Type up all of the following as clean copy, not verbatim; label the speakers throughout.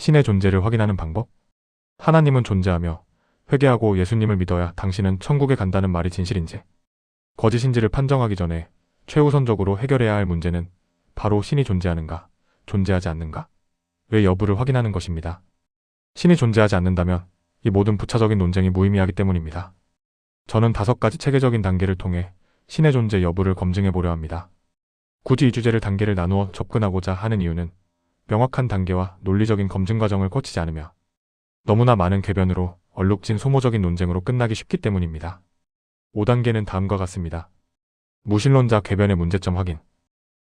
Speaker 1: 신의 존재를 확인하는 방법? 하나님은 존재하며 회개하고 예수님을 믿어야 당신은 천국에 간다는 말이 진실인지, 거짓인지를 판정하기 전에 최우선적으로 해결해야 할 문제는 바로 신이 존재하는가, 존재하지 않는가? 왜 여부를 확인하는 것입니다. 신이 존재하지 않는다면 이 모든 부차적인 논쟁이 무의미하기 때문입니다. 저는 5가지 체계적인 단계를 통해 신의 존재 여부를 검증해 보려 합니다. 굳이 이 주제를 단계를 나누어 접근하고자 하는 이유는 명확한 단계와 논리적인 검증 과정을 거치지 않으며 너무나 많은 궤변으로 얼룩진 소모적인 논쟁으로 끝나기 쉽기 때문입니다. 5단계는 다음과 같습니다. 무신론자 궤변의 문제점 확인.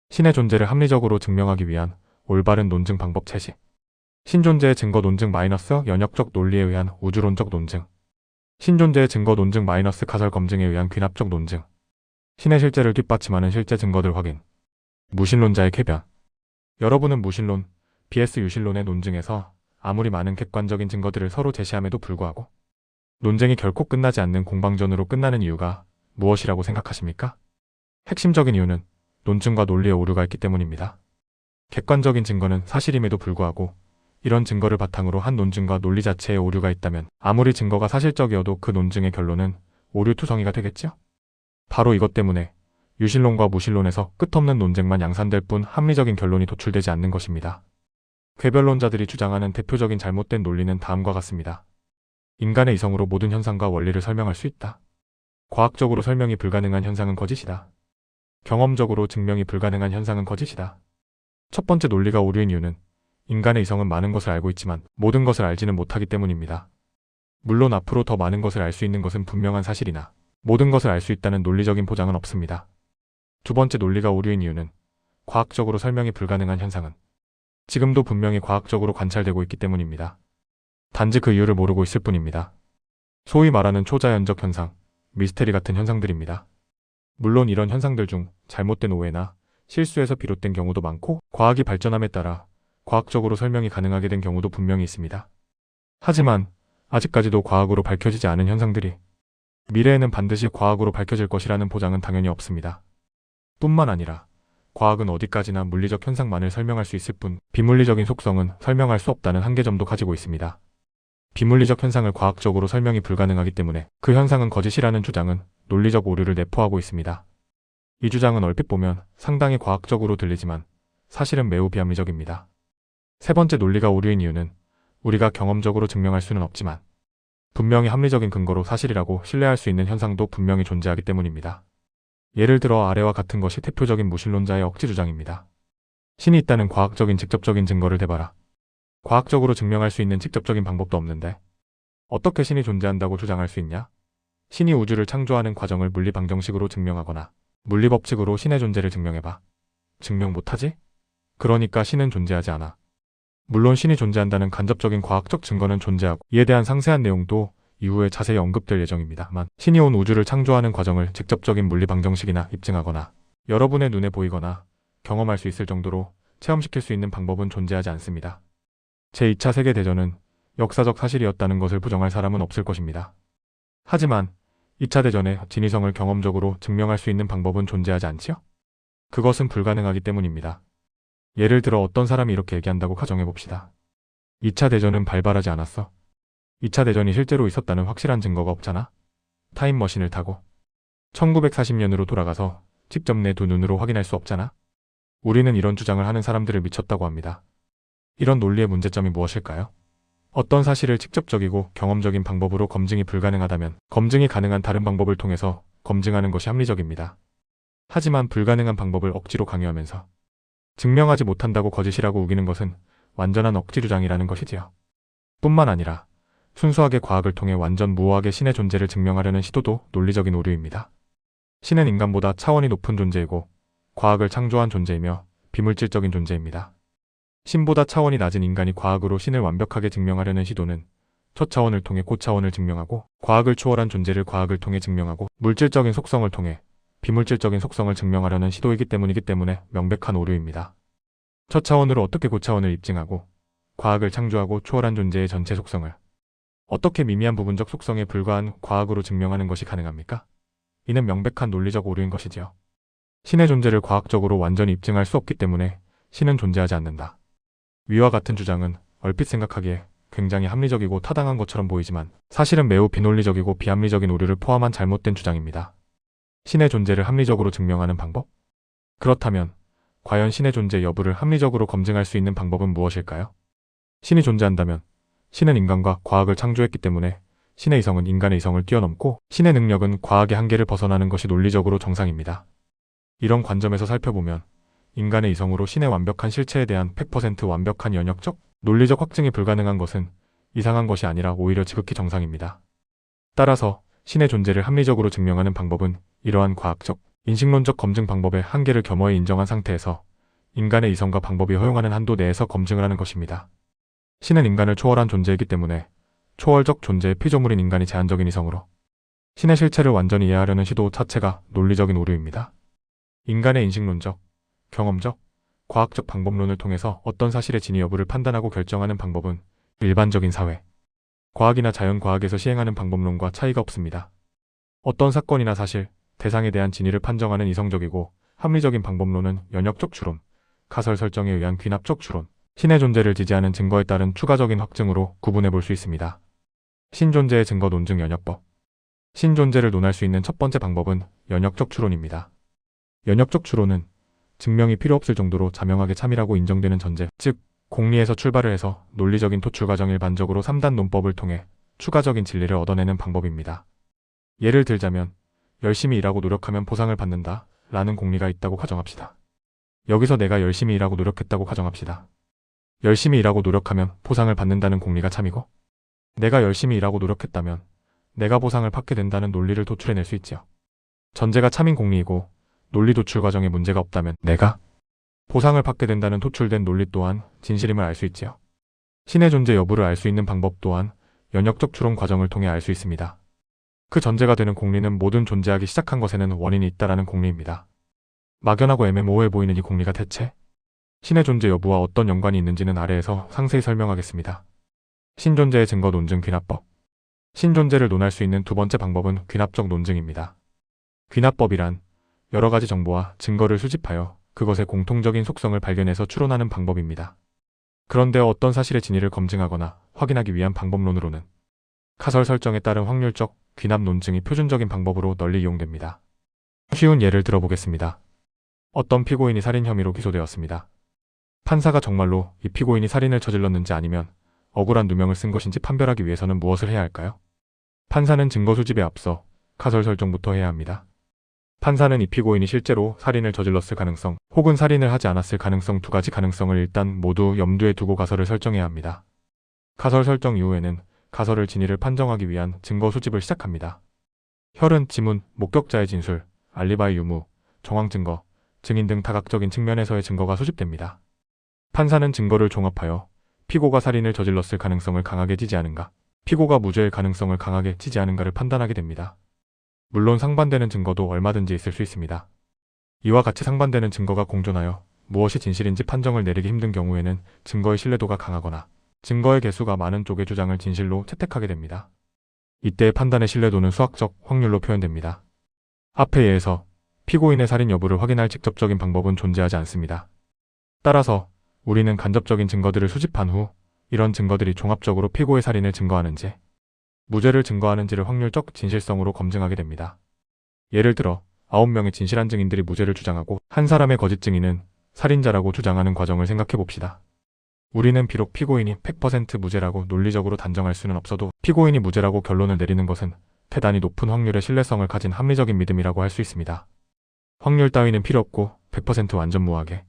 Speaker 1: 신의 존재를 합리적으로 증명하기 위한 올바른 논증 방법 채식. 신존재의 증거 논증 마이너스 연역적 논리에 의한 우주론적 논증. 신존재의 증거 논증 마이너스 가설 검증에 의한 귀납적 논증. 신의 실제를 뒷받침하는 실제 증거들 확인. 무신론자의 궤변. 여러분은 무신론, vs 유신론의 논증에서 아무리 많은 객관적인 증거들을 서로 제시함에도 불구하고 논쟁이 결코 끝나지 않는 공방전으로 끝나는 이유가 무엇이라고 생각하십니까? 핵심적인 이유는 논증과 논리에 오류가 있기 때문입니다. 객관적인 증거는 사실임에도 불구하고 이런 증거를 바탕으로 한 논증과 논리 자체에 오류가 있다면 아무리 증거가 사실적이어도 그 논증의 결론은 오류투성이가 되겠죠? 바로 이것 때문에 유신론과 무신론에서 끝없는 논쟁만 양산될 뿐 합리적인 결론이 도출되지 않는 것입니다. 궤변론자들이 주장하는 대표적인 잘못된 논리는 다음과 같습니다. 인간의 이성으로 모든 현상과 원리를 설명할 수 있다. 과학적으로 설명이 불가능한 현상은 거짓이다. 경험적으로 증명이 불가능한 현상은 거짓이다. 첫 번째 논리가 오류인 이유는 인간의 이성은 많은 것을 알고 있지만 모든 것을 알지는 못하기 때문입니다. 물론 앞으로 더 많은 것을 알 수 있는 것은 분명한 사실이나 모든 것을 알 수 있다는 논리적인 보장은 없습니다. 두 번째 논리가 오류인 이유는 과학적으로 설명이 불가능한 현상은 지금도 분명히 과학적으로 관찰되고 있기 때문입니다. 단지 그 이유를 모르고 있을 뿐입니다. 소위 말하는 초자연적 현상, 미스테리 같은 현상들입니다. 물론 이런 현상들 중 잘못된 오해나 실수에서 비롯된 경우도 많고 과학이 발전함에 따라 과학적으로 설명이 가능하게 된 경우도 분명히 있습니다. 하지만 아직까지도 과학으로 밝혀지지 않은 현상들이 미래에는 반드시 과학으로 밝혀질 것이라는 보장은 당연히 없습니다. 뿐만 아니라 과학은 어디까지나 물리적 현상만을 설명할 수 있을 뿐 비물리적인 속성은 설명할 수 없다는 한계점도 가지고 있습니다. 비물리적 현상을 과학적으로 설명이 불가능하기 때문에 그 현상은 거짓이라는 주장은 논리적 오류를 내포하고 있습니다. 이 주장은 얼핏 보면 상당히 과학적으로 들리지만 사실은 매우 비합리적입니다. 세 번째 논리가 오류인 이유는 우리가 경험적으로 증명할 수는 없지만 분명히 합리적인 근거로 사실이라고 신뢰할 수 있는 현상도 분명히 존재하기 때문입니다. 예를 들어 아래와 같은 것이 대표적인 무신론자의 억지 주장입니다. 신이 있다는 과학적인 직접적인 증거를 대봐라. 과학적으로 증명할 수 있는 직접적인 방법도 없는데 어떻게 신이 존재한다고 주장할 수 있냐? 신이 우주를 창조하는 과정을 물리 방정식으로 증명하거나 물리 법칙으로 신의 존재를 증명해봐. 증명 못하지? 그러니까 신은 존재하지 않아. 물론 신이 존재한다는 간접적인 과학적 증거는 존재하고 이에 대한 상세한 내용도 이후에 자세히 언급될 예정입니다만 신이 온 우주를 창조하는 과정을 직접적인 물리 방정식이나 입증하거나 여러분의 눈에 보이거나 경험할 수 있을 정도로 체험시킬 수 있는 방법은 존재하지 않습니다. 제2차 세계대전은 역사적 사실이었다는 것을 부정할 사람은 없을 것입니다. 하지만 2차 대전의 진위성을 경험적으로 증명할 수 있는 방법은 존재하지 않지요? 그것은 불가능하기 때문입니다. 예를 들어 어떤 사람이 이렇게 얘기한다고 가정해봅시다. 2차 대전은 발발하지 않았어. 2차 대전이 실제로 있었다는 확실한 증거가 없잖아. 타임머신을 타고 1940년으로 돌아가서 직접 내 두 눈으로 확인할 수 없잖아. 우리는 이런 주장을 하는 사람들을 미쳤다고 합니다. 이런 논리의 문제점이 무엇일까요? 어떤 사실을 직접적이고 경험적인 방법으로 검증이 불가능하다면 검증이 가능한 다른 방법을 통해서 검증하는 것이 합리적입니다. 하지만 불가능한 방법을 억지로 강요하면서 증명하지 못한다고 거짓이라고 우기는 것은 완전한 억지 주장이라는 것이지요. 뿐만 아니라 순수하게 과학을 통해 완전 무오하게 신의 존재를 증명하려는 시도도 논리적인 오류입니다. 신은 인간보다 차원이 높은 존재이고 과학을 창조한 존재이며 비물질적인 존재입니다. 신보다 차원이 낮은 인간이 과학으로 신을 완벽하게 증명하려는 시도는 첫 차원을 통해 고차원을 증명하고 과학을 초월한 존재를 과학을 통해 증명하고 물질적인 속성을 통해 비물질적인 속성을 증명하려는 시도이기 때문에 명백한 오류입니다. 첫 차원으로 어떻게 고차원을 입증하고 과학을 창조하고 초월한 존재의 전체 속성을 어떻게 미미한 부분적 속성에 불과한 과학으로 증명하는 것이 가능합니까? 이는 명백한 논리적 오류인 것이지요. 신의 존재를 과학적으로 완전히 입증할 수 없기 때문에 신은 존재하지 않는다. 위와 같은 주장은 얼핏 생각하기에 굉장히 합리적이고 타당한 것처럼 보이지만 사실은 매우 비논리적이고 비합리적인 오류를 포함한 잘못된 주장입니다. 신의 존재를 합리적으로 증명하는 방법? 그렇다면 과연 신의 존재 여부를 합리적으로 검증할 수 있는 방법은 무엇일까요? 신이 존재한다면 신은 인간과 과학을 창조했기 때문에 신의 이성은 인간의 이성을 뛰어넘고 신의 능력은 과학의 한계를 벗어나는 것이 논리적으로 정상입니다. 이런 관점에서 살펴보면 인간의 이성으로 신의 완벽한 실체에 대한 100% 완벽한 연역적, 논리적 확증이 불가능한 것은 이상한 것이 아니라 오히려 지극히 정상입니다. 따라서 신의 존재를 합리적으로 증명하는 방법은 이러한 과학적, 인식론적 검증 방법의 한계를 겸허히 인정한 상태에서 인간의 이성과 방법이 허용하는 한도 내에서 검증을 하는 것입니다. 신은 인간을 초월한 존재이기 때문에 초월적 존재의 피조물인 인간이 제한적인 이성으로 신의 실체를 완전히 이해하려는 시도 자체가 논리적인 오류입니다. 인간의 인식론적, 경험적, 과학적 방법론을 통해서 어떤 사실의 진위 여부를 판단하고 결정하는 방법은 일반적인 사회, 과학이나 자연과학에서 시행하는 방법론과 차이가 없습니다. 어떤 사건이나 사실, 대상에 대한 진위를 판정하는 이성적이고 합리적인 방법론은 연역적 추론, 가설 설정에 의한 귀납적 추론, 신의 존재를 지지하는 증거에 따른 추가적인 확증으로 구분해 볼 수 있습니다. 신존재의 증거 논증 연역법. 신존재를 논할 수 있는 첫 번째 방법은 연역적 추론입니다. 연역적 추론은 증명이 필요 없을 정도로 자명하게 참이라고 인정되는 전제, 즉 공리에서 출발을 해서 논리적인 토출 과정 일반적으로 3단 논법을 통해 추가적인 진리를 얻어내는 방법입니다. 예를 들자면 열심히 일하고 노력하면 보상을 받는다 라는 공리가 있다고 가정합시다. 여기서 내가 열심히 일하고 노력했다고 가정합시다. 열심히 일하고 노력하면 보상을 받는다는 공리가 참이고 내가 열심히 일하고 노력했다면 내가 보상을 받게 된다는 논리를 도출해낼 수 있지요. 전제가 참인 공리이고 논리 도출 과정에 문제가 없다면 내가 보상을 받게 된다는 도출된 논리 또한 진실임을 알 수 있지요. 신의 존재 여부를 알 수 있는 방법 또한 연역적 추론 과정을 통해 알 수 있습니다. 그 전제가 되는 공리는 모든 존재하기 시작한 것에는 원인이 있다라는 공리입니다. 막연하고 애매모호해 보이는 이 공리가 대체 신의 존재 여부와 어떤 연관이 있는지는 아래에서 상세히 설명하겠습니다. 신존재의 증거 논증 귀납법. 신존재를 논할 수 있는 두 번째 방법은 귀납적 논증입니다. 귀납법이란 여러 가지 정보와 증거를 수집하여 그것의 공통적인 속성을 발견해서 추론하는 방법입니다. 그런데 어떤 사실의 진위를 검증하거나 확인하기 위한 방법론으로는 가설 설정에 따른 확률적 귀납 논증이 표준적인 방법으로 널리 이용됩니다. 쉬운 예를 들어보겠습니다. 어떤 피고인이 살인 혐의로 기소되었습니다. 판사가 정말로 이 피고인이 살인을 저질렀는지 아니면 억울한 누명을 쓴 것인지 판별하기 위해서는 무엇을 해야 할까요? 판사는 증거 수집에 앞서 가설 설정부터 해야 합니다. 판사는 이 피고인이 실제로 살인을 저질렀을 가능성 혹은 살인을 하지 않았을 가능성 두 가지 가능성을 일단 모두 염두에 두고 가설을 설정해야 합니다. 가설 설정 이후에는 가설을 진위를 판정하기 위한 증거 수집을 시작합니다. 혈흔, 지문, 목격자의 진술, 알리바이 유무, 정황 증거, 증인 등 다각적인 측면에서의 증거가 수집됩니다. 판사는 증거를 종합하여 피고가 살인을 저질렀을 가능성을 강하게 지지하는가, 피고가 무죄일 가능성을 강하게 지지하는가를 판단하게 됩니다. 물론 상반되는 증거도 얼마든지 있을 수 있습니다. 이와 같이 상반되는 증거가 공존하여 무엇이 진실인지 판정을 내리기 힘든 경우에는 증거의 신뢰도가 강하거나 증거의 개수가 많은 쪽의 주장을 진실로 채택하게 됩니다. 이때의 판단의 신뢰도는 수학적 확률로 표현됩니다. 앞에 예에서 피고인의 살인 여부를 확인할 직접적인 방법은 존재하지 않습니다. 따라서 우리는 간접적인 증거들을 수집한 후 이런 증거들이 종합적으로 피고의 살인을 증거하는지 무죄를 증거하는지를 확률적 진실성으로 검증하게 됩니다. 예를 들어 9명의 진실한 증인들이 무죄를 주장하고 한 사람의 거짓 증인은 살인자라고 주장하는 과정을 생각해 봅시다. 우리는 비록 피고인이 100% 무죄라고 논리적으로 단정할 수는 없어도 피고인이 무죄라고 결론을 내리는 것은 대단히 높은 확률의 신뢰성을 가진 합리적인 믿음이라고 할 수 있습니다. 확률 따위는 필요 없고 100% 완전 무하게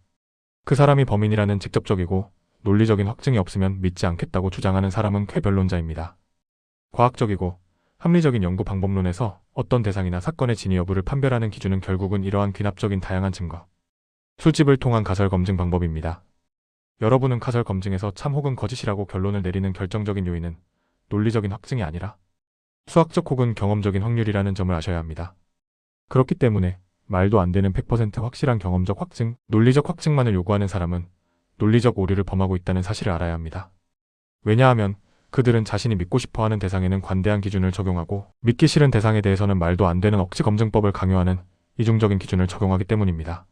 Speaker 1: 그 사람이 범인이라는 직접적이고 논리적인 확증이 없으면 믿지 않겠다고 주장하는 사람은 쾌변론자입니다. 과학적이고 합리적인 연구 방법론에서 어떤 대상이나 사건의 진위 여부를 판별하는 기준은 결국은 이러한 귀납적인 다양한 증거, 수집을 통한 가설 검증 방법입니다. 여러분은 가설 검증에서 참 혹은 거짓이라고 결론을 내리는 결정적인 요인은 논리적인 확증이 아니라 수학적 혹은 경험적인 확률이라는 점을 아셔야 합니다. 그렇기 때문에 말도 안 되는 100% 확실한 경험적 확증, 논리적 확증만을 요구하는 사람은 논리적 오류를 범하고 있다는 사실을 알아야 합니다. 왜냐하면 그들은 자신이 믿고 싶어하는 대상에는 관대한 기준을 적용하고 믿기 싫은 대상에 대해서는 말도 안 되는 억지 검증법을 강요하는 이중적인 기준을 적용하기 때문입니다.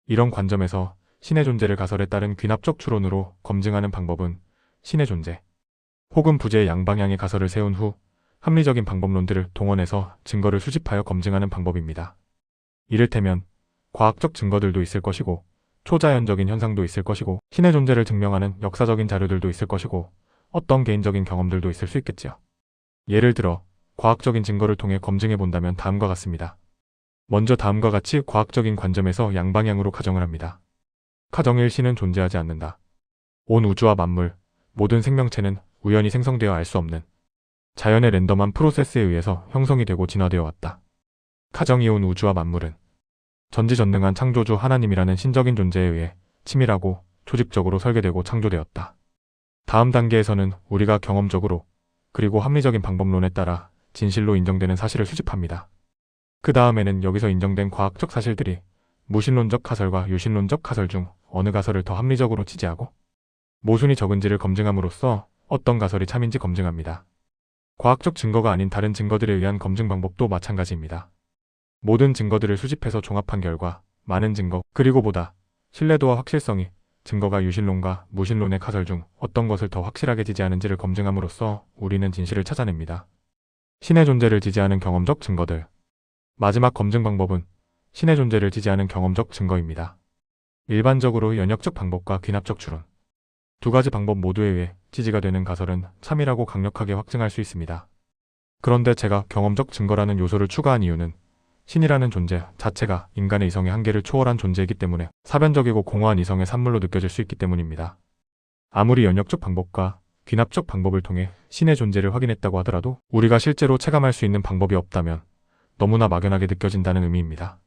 Speaker 1: 이런 관점에서 신의 존재를 가설에 따른 귀납적 추론으로 검증하는 방법은 신의 존재, 혹은 부재의 양방향의 가설을 세운 후 합리적인 방법론들을 동원해서 증거를 수집하여 검증하는 방법입니다. 이를테면 과학적 증거들도 있을 것이고 초자연적인 현상도 있을 것이고 신의 존재를 증명하는 역사적인 자료들도 있을 것이고 어떤 개인적인 경험들도 있을 수 있겠지요. 예를 들어 과학적인 증거를 통해 검증해 본다면 다음과 같습니다. 먼저 다음과 같이 과학적인 관점에서 양방향으로 가정을 합니다. 가정 1. 신은 존재하지 않는다. 온 우주와 만물, 모든 생명체는 우연히 생성되어 알 수 없는 자연의 랜덤한 프로세스에 의해서 형성이 되고 진화되어 왔다. 가정 2. 온 우주와 만물은 전지전능한 창조주 하나님이라는 신적인 존재에 의해 치밀하고 조직적으로 설계되고 창조되었다. 다음 단계에서는 우리가 경험적으로 그리고 합리적인 방법론에 따라 진실로 인정되는 사실을 수집합니다. 그 다음에는 여기서 인정된 과학적 사실들이 무신론적 가설과 유신론적 가설 중 어느 가설을 더 합리적으로 지지하고 모순이 적은지를 검증함으로써 어떤 가설이 참인지 검증합니다. 과학적 증거가 아닌 다른 증거들에 의한 검증 방법도 마찬가지입니다. 모든 증거들을 수집해서 종합한 결과 많은 증거 그리고 보다 신뢰도와 확실성이 증거가 유신론과 무신론의 가설 중 어떤 것을 더 확실하게 지지하는지를 검증함으로써 우리는 진실을 찾아냅니다. 신의 존재를 지지하는 경험적 증거들. 마지막 검증 방법은 신의 존재를 지지하는 경험적 증거입니다. 일반적으로 연역적 방법과 귀납적 추론. 두 가지 방법 모두에 의해 지지가 되는 가설은 참이라고 강력하게 확증할 수 있습니다. 그런데 제가 경험적 증거라는 요소를 추가한 이유는 신이라는 존재 자체가 인간의 이성의 한계를 초월한 존재이기 때문에 사변적이고 공허한 이성의 산물로 느껴질 수 있기 때문입니다. 아무리 연역적 방법과 귀납적 방법을 통해 신의 존재를 확인했다고 하더라도 우리가 실제로 체감할 수 있는 방법이 없다면 너무나 막연하게 느껴진다는 의미입니다.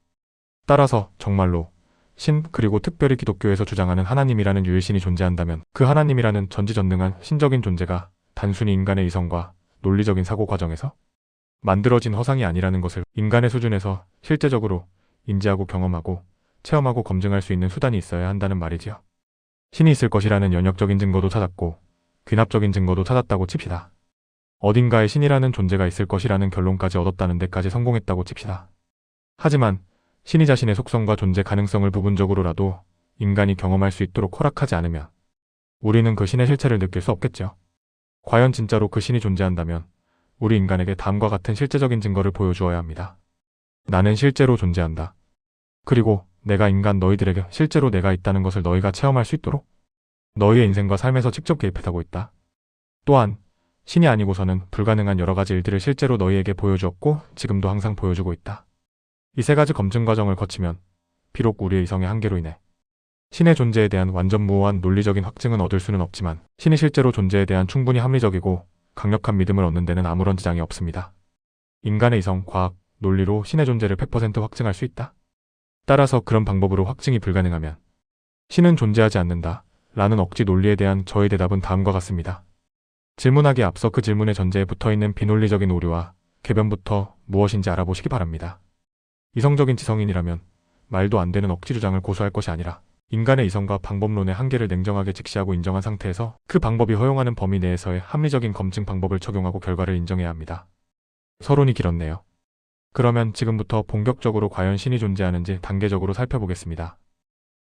Speaker 1: 따라서 정말로 신 그리고 특별히 기독교에서 주장하는 하나님이라는 유일신이 존재한다면 그 하나님이라는 전지전능한 신적인 존재가 단순히 인간의 이성과 논리적인 사고 과정에서 만들어진 허상이 아니라는 것을 인간의 수준에서 실제적으로 인지하고 경험하고 체험하고 검증할 수 있는 수단이 있어야 한다는 말이지요. 신이 있을 것이라는 연역적인 증거도 찾았고 귀납적인 증거도 찾았다고 칩시다. 어딘가에 신이라는 존재가 있을 것이라는 결론까지 얻었다는 데까지 성공했다고 칩시다. 하지만 신이 자신의 속성과 존재 가능성을 부분적으로라도 인간이 경험할 수 있도록 허락하지 않으면 우리는 그 신의 실체를 느낄 수 없겠죠. 과연 진짜로 그 신이 존재한다면 우리 인간에게 다음과 같은 실제적인 증거를 보여주어야 합니다. 나는 실제로 존재한다. 그리고 내가 인간 너희들에게 실제로 내가 있다는 것을 너희가 체험할 수 있도록 너희의 인생과 삶에서 직접 개입하고 있다. 또한 신이 아니고서는 불가능한 여러 가지 일들을 실제로 너희에게 보여주었고 지금도 항상 보여주고 있다. 이 세 가지 검증 과정을 거치면 비록 우리의 이성의 한계로 인해 신의 존재에 대한 완전 무오한 논리적인 확증은 얻을 수는 없지만 신이 실제로 존재에 대한 충분히 합리적이고 강력한 믿음을 얻는 데는 아무런 지장이 없습니다. 인간의 이성, 과학, 논리로 신의 존재를 100% 확증할 수 있다. 따라서 그런 방법으로 확증이 불가능하면 신은 존재하지 않는다 라는 억지 논리에 대한 저의 대답은 다음과 같습니다. 질문하기에 앞서 그 질문의 전제에 붙어있는 비논리적인 오류와 궤변부터 무엇인지 알아보시기 바랍니다. 이성적인 지성인이라면 말도 안 되는 억지 주장을 고수할 것이 아니라 인간의 이성과 방법론의 한계를 냉정하게 직시하고 인정한 상태에서 그 방법이 허용하는 범위 내에서의 합리적인 검증 방법을 적용하고 결과를 인정해야 합니다. 서론이 길었네요. 그러면 지금부터 본격적으로 과연 신이 존재하는지 단계적으로 살펴보겠습니다.